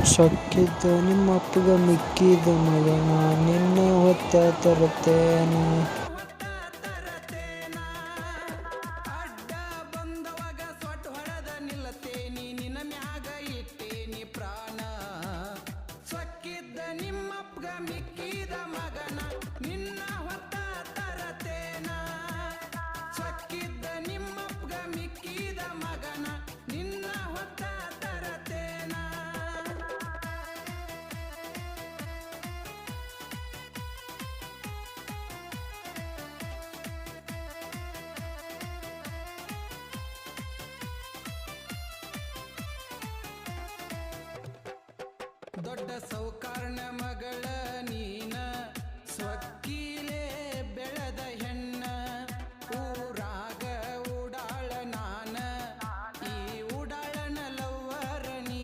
ಸೊಕ್ಕಿದ್ದ ನಿಮ್ಮಪ್ಪಗ ಮಿಕ್ಕಿದ ಮಗನ ನಿನ್ನ ಹೊತ್ತ ತರತೇನ. ದೊಡ್ಡ ಸೌಕಾರ್ನ ಮಗಳ ನೀನ ಸೊಕ್ಕಿ